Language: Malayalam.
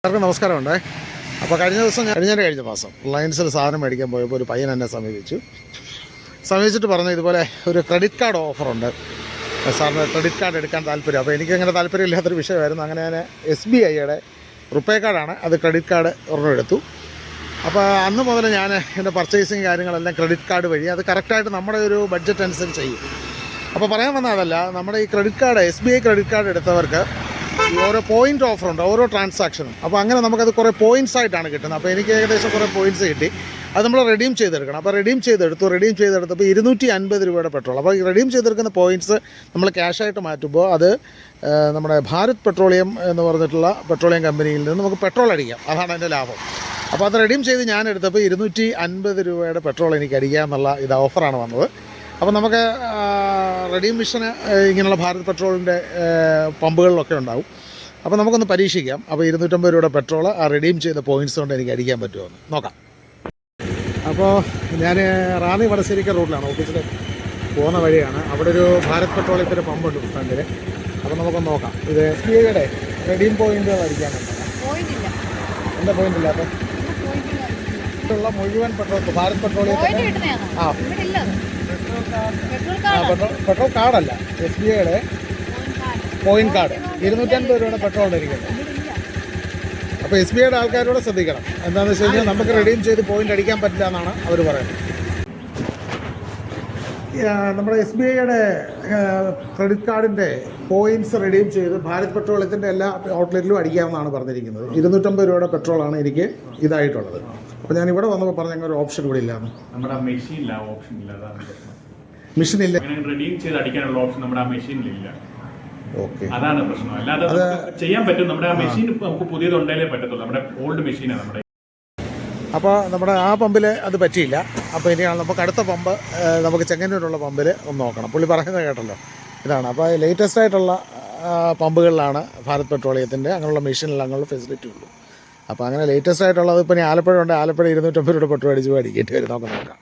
എല്ലാവർക്കും നമസ്കാരമുണ്ടേ. അപ്പോൾ കഴിഞ്ഞ മാസം റിലയൻസിൽ സാധനം മേടിക്കാൻ പോയപ്പോൾ ഒരു പയ്യൻ എന്നെ സമീപിച്ചിട്ട് പറഞ്ഞു, ഇതുപോലെ ഒരു ക്രെഡിറ്റ് കാർഡ് ഓഫറുണ്ട് സാറിന്, ക്രെഡിറ്റ് കാർഡ് എടുക്കാൻ താല്പര്യം. അപ്പോൾ എനിക്കങ്ങനെ താല്പര്യമില്ലാത്തൊരു വിഷയമായിരുന്നു. അങ്ങനെ ഞാൻ SBIയുടെ റുപ്പേ കാർഡാണ്, അത് ക്രെഡിറ്റ് കാർഡ് ഒരെണ്ണം എടുത്തു. അപ്പോൾ അന്ന് മുതൽ ഞാൻ എൻ്റെ പർച്ചേസിങ് കാര്യങ്ങളെല്ലാം ക്രെഡിറ്റ് കാർഡ് വഴി, അത് കറക്റ്റായിട്ട് നമ്മുടെ ഒരു ബഡ്ജറ്റ് അനുസരിച്ച് ചെയ്യും. അപ്പോൾ പറയാൻ വന്ന അതല്ല, നമ്മുടെ ഈ credit card SBI credit card എടുത്തവർക്ക് ഓരോ പോയിൻ്റ് ഓഫറുണ്ട് ഓരോ ട്രാൻസാക്ഷനും. അപ്പോൾ അങ്ങനെ നമുക്കത് കുറേ പോയിൻറ്റ്സ് ആയിട്ടാണ് കിട്ടുന്നത്. അപ്പോൾ എനിക്ക് ഏകദേശം കുറേ പോയിൻറ്റ്സ് കിട്ടി. അത് നമ്മൾ റെഡീം ചെയ്തെടുക്കണം. അപ്പോൾ റെഡീം ചെയ്തെടുത്തപ്പോൾ 250 രൂപയുടെ പെട്രോൾ. അപ്പോൾ ഈ റെഡീം ചെയ്തെടുക്കുന്ന പോയിൻറ്റ്സ് നമ്മൾ ക്യാഷായിട്ട് മാറ്റുമ്പോൾ അത് നമ്മുടെ ഭാരത് പെട്രോളിയം എന്ന് പറഞ്ഞിട്ടുള്ള പെട്രോളിയം കമ്പനിയിൽ നിന്ന് നമുക്ക് പെട്രോൾ അടിക്കാം. അതാണ് അതിൻ്റെ ലാഭം. അപ്പോൾ അത് റെഡീം ചെയ്ത് ഞാൻ എടുത്തപ്പോൾ 250 രൂപയുടെ പെട്രോൾ എനിക്ക് അടിക്കാമെന്നുള്ള ഇത് ഓഫറാണ് വന്നത്. അപ്പോൾ നമുക്ക് റെഡീം മിഷന് ഇങ്ങനെയുള്ള ഭാരത് പെട്രോളിൻ്റെ പമ്പുകളിലൊക്കെ ഉണ്ടാവും. അപ്പോൾ നമുക്കൊന്ന് പരീക്ഷിക്കാം. അപ്പോൾ 250 രൂപയുടെ പെട്രോൾ ആ റെഡീം ചെയ്ത പോയിൻറ്റ്സ് കൊണ്ട് എനിക്ക് അടിക്കാൻ പറ്റുമെന്ന് നോക്കാം. അപ്പോൾ ഞാൻ റാന്നി വടശ്ശേരിക്ക റോഡിലാണ്, ഓഫീസിൽ പോകുന്ന വഴിയാണ്. അവിടെ ഒരു ഭാരത് പെട്രോളിയത്തിൻ്റെ പമ്പുണ്ട് ഫ്രണ്ടിൽ. അപ്പോൾ നമുക്കൊന്ന് നോക്കാം. ഇത് SBIയുടെ റെഡീം പോയിൻറ്റുകൾ അടിക്കാനുണ്ട്. എന്താ പോയിൻ്റ് ഇല്ലാത്ത മുഴുവൻ പെട്രോൾ ഭാരത് പെട്രോളിയത്തിൻ്റെ പെട്രോൾ കാർഡല്ല, SBIയുടെ പോയിന്റ് കാർഡ് 250 രൂപയുടെ പെട്രോൾ ഇരിക്കുന്നത്. അപ്പോൾ SBIയുടെ ആൾക്കാരോട് ശ്രദ്ധിക്കണം. എന്താണെന്ന് വെച്ച് കഴിഞ്ഞാൽ നമുക്ക് റെഡീം ചെയ്ത് പോയിന്റ് അടിക്കാൻ പറ്റില്ല എന്നാണ് അവർ പറയുന്നത്. നമ്മുടെ SBIയുടെ ക്രെഡിറ്റ് കാർഡിൻ്റെ പോയിൻറ്റ്സ് റെഡീം ചെയ്ത് ഭാരത് പെട്രോളിയത്തിൻ്റെ എല്ലാ ഔട്ട്ലെറ്റിലും അടിക്കാമെന്നാണ് പറഞ്ഞിരിക്കുന്നത്. 250 രൂപയുടെ പെട്രോളാണ് എനിക്ക് ഇതായിട്ടുള്ളത്. അപ്പോൾ ഞാൻ ഇവിടെ വന്നപ്പോൾ പറഞ്ഞ അങ്ങനെ ഒരു ഓപ്ഷൻ ഇവിടെ ഇല്ലാന്ന്. നമ്മുടെ മെഷീനില്ല, ഓപ്ഷൻ ഇല്ല. മെഷീനില്ല, റെഡീം ചെയ്ത് അടിക്കാനുള്ള ഓപ്ഷൻ നമ്മുടെ ആ മെഷീനിലില്ല. ഓക്കെ, അതാണ് പ്രശ്നം. അല്ലാതെ ചെയ്യാൻ പറ്റും. നമ്മുടെ ആ മെഷീൻ നമുക്ക് പുതിയതുണ്ടെങ്കിലേ പറ്റത്തുള്ളൂ. നമ്മുടെ ഓൾഡ് മെഷീനാണ് നമ്മുടെ. അപ്പോൾ നമ്മുടെ ആ പമ്പിൽ അത് പറ്റിയില്ല. അപ്പോൾ ഇനിയാണ് നമുക്ക് അടുത്ത പമ്പ്, നമുക്ക് ചെങ്ങന്നൂരുള്ള പമ്പിൽ ഒന്ന് നോക്കണം. പുള്ളി പറയുന്നത് കേട്ടല്ലോ, ഇതാണ്. അപ്പോൾ ലേറ്റസ്റ്റ് ആയിട്ടുള്ള പമ്പുകളിലാണ് ഭാരത് പെട്രോളിയത്തിൻ്റെ അങ്ങനെയുള്ള മെഷീനിൽ അങ്ങനെയുള്ള ഫെസിലിറ്റി ഉള്ളൂ. അപ്പോൾ അങ്ങനെ ലേറ്റസ്റ്റ് ആയിട്ടുള്ളത് ഇപ്പോൾ ഇനി ആലപ്പുഴ ഉണ്ട്. ആലപ്പുഴ 250 രൂപ പെട്രോൾ അടിച്ച് അടിക്കേണ്ടി വരും. നോക്കാം.